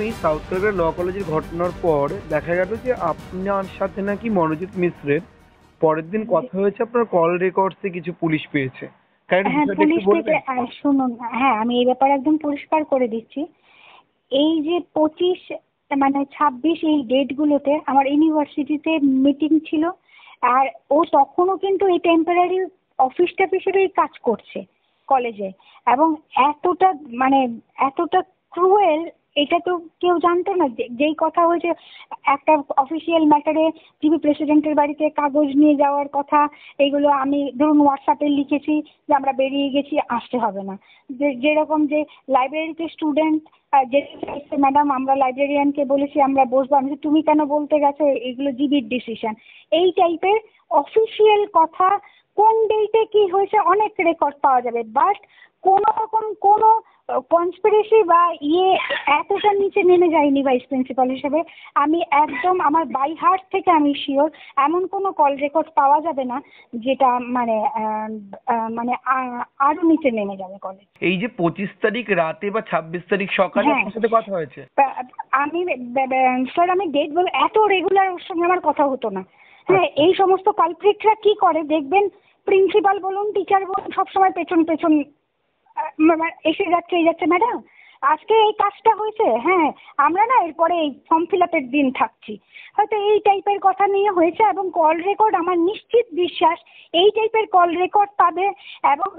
এই সাউথ কলকাতা ল কলেজের ঘটনার পর দেখা গেল যে আপনার সাথে নাকি মনোজিৎ মিশ্রের পরের দিন কথা হয়েছে, আপনার কল রেকর্ডসে কিছু পুলিশ পেয়েছে। কাইন্ড হ্যাঁ, বিষয়টা একটু পুলিশ থেকে বলবেন? শুনুন, হ্যাঁ আমি এই ব্যাপারে একদম পরিষ্কার করে দিচ্ছি। এই যে 25 মানে 26 এই ডেটগুলোতে আমার ইউনিভার্সিটিতে মিটিং ছিল। আর ও তখনও কিন্তু এই টেম্পোরারি অফিস টফিসেরই কাজ করছে কলেজে। এবং এতটা মানে এতটা ক্রুয়েল, এটা তো কেউ জানতো না। যেই কথা হয়েছে একটা অফিসিয়াল ম্যাটারে জিবি প্রেসিডেন্টের বাড়িতে কাগজ নিয়ে যাওয়ার কথা, এগুলো আমি ধরুন হোয়াটসঅ্যাপে লিখেছি যে আমরা বেরিয়ে গেছি, আসতে হবে না। যেরকম যে লাইব্রেরিতে স্টুডেন্ট যেতে চাইছে, ম্যাডাম আমরা লাইব্রেরিয়ানকে বলেছি আমরা বসবো, আমি বলছি, তুমি কেন বলতে গেছো, এগুলো জিবির ডিসিশন। এই টাইপের অফিসিয়াল কথা, কোন ডেটে কি হয়েছে অনেক রেকর্ড পাওয়া যাবে। বাট কোনো রকম কোনো কনস্পিরেসি বা এতটা নিচে নেমে যায়নি ভাইস প্রিন্সিপাল হিসেবে। আমি একদম আমার বাই হার্ট থেকে আমি শিওর এমন কোনো কল রেকর্ড পাওয়া যাবে না যেটা মানে মানে আরো নিচে নেমে যাবে কলেজ। এই যে 25 তারিখ রাতে বা 26 তারিখ সকালে হ্যাঁ, আপনার সাথে কথা হয়েছে? আমি স্যার আমি ডেট বল, এত রেগুলার ওর সঙ্গে আমার কথা হতো না। হ্যাঁ, এই সমস্ত কালপ্রিটরা কি করে দেখবেন, প্রিন্সিপাল বলুন টিচার বলুন সবসময় পেছন পেছন এসে যাচ্ছে, এই যাচ্ছে, ম্যাডাম আজকে এই কাজটা হয়েছে, হ্যাঁ আমরা না এরপরে এই ফর্ম ফিল আপের দিন থাকছি, হয়তো এই টাইপের কথা নিয়ে হয়েছে। এবং কল রেকর্ড আমার নিশ্চিত বিশ্বাস এই টাইপের কল রেকর্ড পাবে। এবং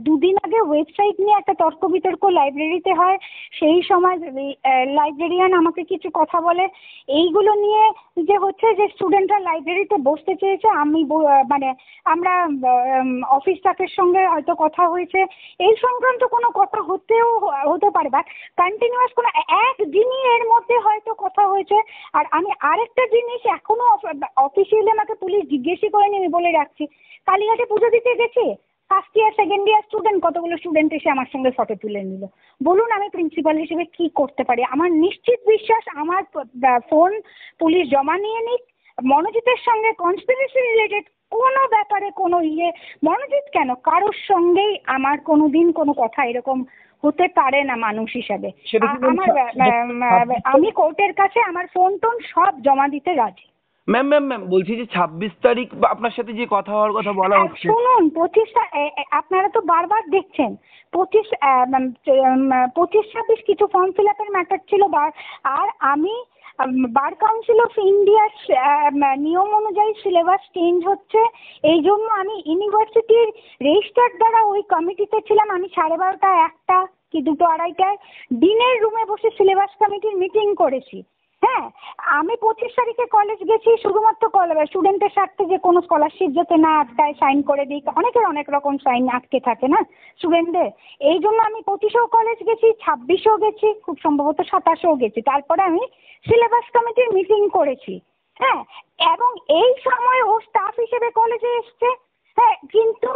দুদিন আগে ওয়েবসাইট নিয়ে একটা তর্ক বিতর্ক লাইব্রেরিতে হয়, সেই সময় লাইব্রেরিয়ান আমাকে কিছু কথা বলে এইগুলো নিয়ে, যে হচ্ছে যে স্টুডেন্টরা লাইব্রেরিতে বসতে চেয়েছে, আমি মানে আমরা অফিস স্টাফের সঙ্গে হয়তো কথা হয়েছে, এই সংক্রান্ত কোনো কথা হতে পারে। বাট কন্টিনিউয়াস কোনো একদিনই এর মধ্যে হয়তো কথা হয়েছে। আর আমি আরেকটা জিনিস এখনো অফিসিয়ালি আমাকে পুলিশ জিজ্ঞেসই করেনি, আমি বলে রাখছি, কালীঘাটে পুজো দিতে গেছি, first year second year student কতগুলো স্টুডেন্ট এসে আমার সঙ্গে ফটো তুলে নিল। বলুন আমি প্রিন্সিপাল হিসেবে কি করতে পারি? আমার নিশ্চিত বিশ্বাস আমার ফোন পুলিশ জমা নিয়ে নিক। মনোজিতের সঙ্গে কনস্পিরেসি রিলেটেড কোনো ব্যাপারে কোনো মনোজিৎ কেন, কারোর সঙ্গেই আমার কোনোদিন কোনো কথা এরকম হতে পারে না মানুষ হিসাবে। আমি কোর্টের কাছে আমার ফোন টোন সব জমা দিতে রাজি। ম্যাম বলছি যে 26 তারিখ বা আপনার সাথে যে কথা হওয়ার কথা বলা হচ্ছে। শুনুন, 25টা আপনারা তো বারবার দেখছেন, 25-26 কিছু ফর্ম ফিল আপের ম্যাটার ছিল। আর আমি বার কাউন্সিল অফ ইন্ডিয়ার নিয়ম অনুযায়ী সিলেবাস চেঞ্জ হচ্ছে, এই জন্য আমি ইউনিভার্সিটির রেজিস্ট্রার দ্বারা ওই কমিটিতে ছিলাম। আমি 12:30 1টা কি 2টো 2:30টায় দিনের রুমে বসে সিলেবাস কমিটির মিটিং করেছি। হ্যাঁ, আমি 25 তারিখে কলেজ গেছি শুধুমাত্র স্টুডেন্টের স্বার্থে, যে কোনো স্কলারশিপ যাতে না আটকায়, সাইন করে দিই, অনেকের অনেক রকম সাইন আটকে থাকে না স্টুডেন্টদের, এই জন্য আমি 25ও কলেজ গেছি, 26ও গেছি, খুব সম্ভবত 27ও গেছি। তারপরে আমি সিলেবাস কমিটির মিটিং করেছি। হ্যাঁ, এবং এই সময় ও স্টাফ হিসেবে কলেজে এসছে। হ্যাঁ, কিন্তু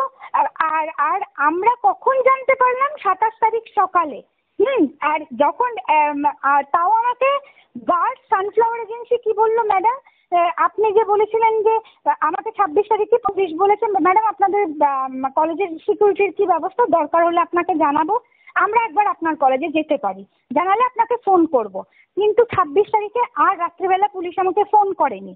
আর আর আমরা কখন জানতে পারলাম? 27 তারিখ সকালে। আর যখন তাও আমাকে গার্ড সানফ্লাওয়ার এজেন্সি কি বললো, ম্যাডাম আপনি যে বলেছিলেন যে আমাকে 26 তারিখে পুলিশ বলেছেন, ম্যাডাম আপনাদের কলেজের সিকিউরিটির কি ব্যবস্থা, দরকার হলে আপনাকে জানাবো, আমরা একবার আপনার কলেজে যেতে পারি, জানালে আপনাকে ফোন করব। কিন্তু 26 তারিখে আর রাত্রিবেলা পুলিশ আমাকে ফোন করেনি।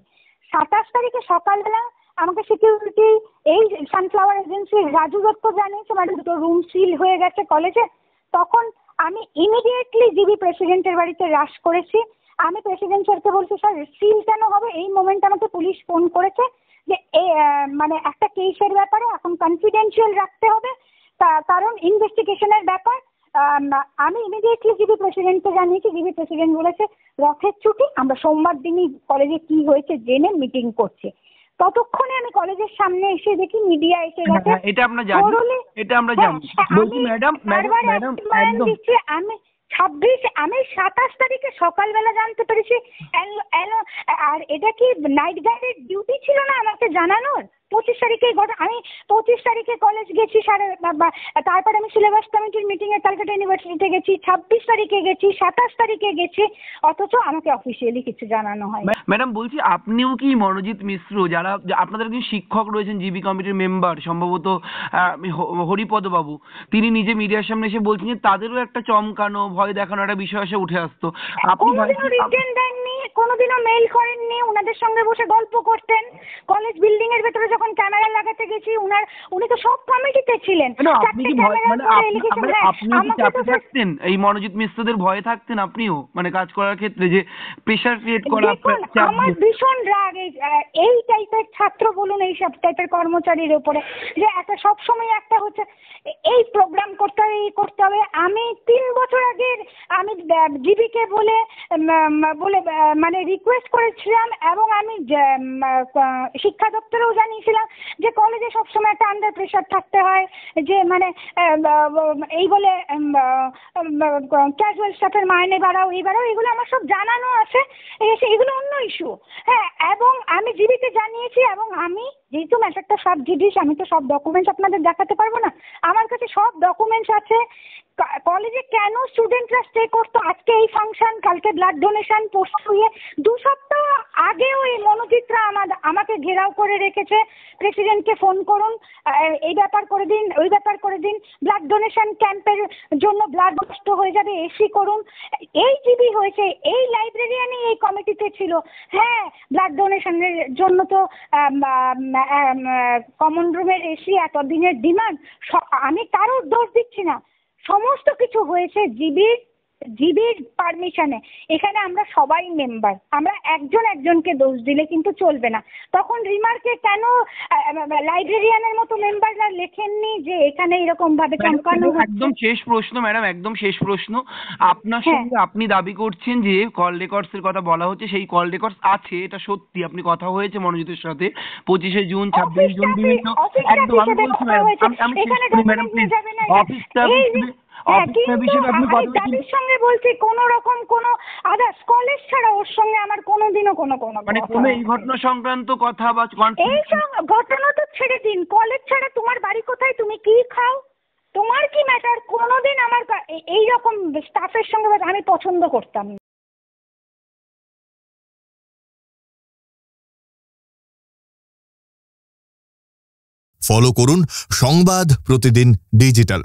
27 তারিখে সকালবেলা আমাকে সিকিউরিটি এই সানফ্লাওয়ার এজেন্সির রাজু দত্ত জানিয়েছে, ম্যাডাম 2টো রুম সিল হয়ে গেছে কলেজে। তখন আমি ইমিডিয়েটলি জিবি প্রেসিডেন্টের বাড়িতে রাশ করেছি। আমি প্রেসিডেন্ট স্যারকে বলছি, স্যার সিল কেন হবে? এই মোমেন্টে আমাকে পুলিশ ফোন করেছে যে মানে একটা কেসের ব্যাপারে এখন কনফিডেন্সিয়াল রাখতে হবে, কারণ ইনভেস্টিগেশনের ব্যাপার। আমি ইমিডিয়েটলি জিবি প্রেসিডেন্টকে জানিয়েছি। জিবি প্রেসিডেন্ট বলেছে রথের ছুটি, আমরা সোমবার দিনই কলেজে কি হয়েছে জেনে মিটিং করছে। ততক্ষণে আমি কলেজের সামনে এসে দেখি মিডিয়া এসে গেছে। এটা আমরা জানি। বলছি ম্যাডাম একদম আমি 27 তারিখে সকালবেলা জানতে পেরেছি। আর এটা কি নাইট গার্ডের ডিউটি ছিল না আমাকে জানানোর? 25 তারিখে আমি 25 তারিখে কলেজ গেছি তারপরে আমি সিলেবাস কমিটির মিটিংয়ে ক্যালকাটা ইউনিভার্সিটিতে গেছি, 26 তারিখে গেছি, 27 তারিখে গেছি, অথচ আমাকে অফিসিয়ালি কিছু জানানো হয়। ম্যাডাম বলছি, আপনিও কি মনোজিৎ মিশ্র, যারা আপনাদের একজন শিক্ষক রয়েছেন জিবি কমিটির মেম্বার সম্ভবত হরিপদ বাবু, তিনি নিজে মিডিয়ার সামনে এসে বলছেন যে তাদেরও একটা চমকানো ভয় দেখানো একটা বিষয় এসে উঠে আসতো, আপনি কোনোদিনও রিটেন দেননি, কোনোদিনও মেইল করেননি, ওনাদের সঙ্গে বসে গল্প করতেন। কলেজ বিল্ডিং এর ভেতরে যখন ক্যামেরা লাগাতে গেছি উনি তো সব কমিটিতে ছিলেন। আপনি কি আপনিও কি চাপে থাকতেন, এই মনোজিৎ মিশ্রদের ভয়ে থাকতেন আপনিও, মানে কাজ করার ক্ষেত্রে যে প্রেশার ক্রিয়েট করা? আমার ভীষণ রাগ এই টাইপের ছাত্র বলুন, এই সব টাইপের কর্মচারীর উপরে, যে একটা সবসময় একটা হচ্ছে এই প্রোগ্রাম করতে হবে, এই করতে হবে। আমি 3 বছর আগে আমি জিবিকে বলে মানে রিকোয়েস্ট করেছিলাম, এবং আমি শিক্ষা দপ্তরেও জানিয়েছিলাম যে কলেজে সবসময় একটা আন্ডার প্রেশার থাকতে হয়, যে মানে এই বলে ক্যাজুয়াল স্টাফের মাইনে বাড়াও, এই বাড়াও, এগুলো আমার সব জানানো আছে, এগুলো অন্য ইস্যু। হ্যাঁ, এবং আমি জিবিকে জানিয়েছি, এবং আমি যেহেতু ম্যাটারটা সব জিনিস, আমি তো সব ডকুমেন্টস আপনাদের দেখাতে পারবো না, আমার কাছে সব ডকুমেন্টস আছে। কলেজে কেন স্টুডেন্টরা স্টে করতো, আজকে এই ফাংশন, কালকে ব্লাড ডোনেশন, পরশু 2 সপ্তাহ আগেও এই মনোজিৎরা আমাকে ঘেরাও করে রেখেছে, প্রেসিডেন্টকে ফোন করুন, এই ব্যাপার করে দিন, ওই ব্যাপার করে দিন, ব্লাড ডোনেশন ক্যাম্পের জন্য ব্লাড নষ্ট হয়ে যাবে, এসি করুন। এই জিবি হয়েছে, এই লাইব্রেরিয়ানই এই কমিটিতে ছিল। হ্যাঁ, ব্লাড ডোনেশনের জন্য তো কমন রুমের এসি এতদিনের ডিমান্ড, আমি কারোর দোষ দিচ্ছি না, সমস্ত কিছু হয়েছে জিবির পারমিশনে। এখানে আমরা সবাই মেম্বার, আমরা একজনকে দোষ দিলে কিন্তু চলবে না। তখন রিমার্কে কেন লাইব্রেরিয়ানের মতো মেম্বাররা লেখেননি যে এখানে এরকম ভাবে চমকানো হচ্ছে? একদম শেষ প্রশ্ন ম্যাডাম, একদম শেষ প্রশ্ন, আপনার সঙ্গে আপনি দাবি করছেন যে কল রেকর্ডস এর কথা বলা হচ্ছে, সেই কল রেকর্ডস আছে, এটা সত্যি? আপনি কথা হয়েছে মনোজিতের সাথে 25শে জুন, 26 জুন বিভিন্ন, একদম আমি বলছি ম্যাডাম, আমি ম্যাডাম প্লিজ অফিসটা দাবির সঙ্গে বলছি, কোন রকম কোন আদার্স কলেজ ছাড়া ওর সঙ্গে আমার কোনোদিনও কোনো মানে কোনো এই ঘটনা সংক্রান্ত কথা বা এই সব ঘটনা তো ছেড়ে দিন, কলেজ ছাড়া তোমার বাড়ি কোথায়, তুমি কি খাও, তোমার কি ম্যাটার? কোনোদিন আমার এইরকম স্টাফের সঙ্গে আমি পছন্দ করতাম না। ফলো করুন সংবাদ প্রতিদিন ডিজিটাল।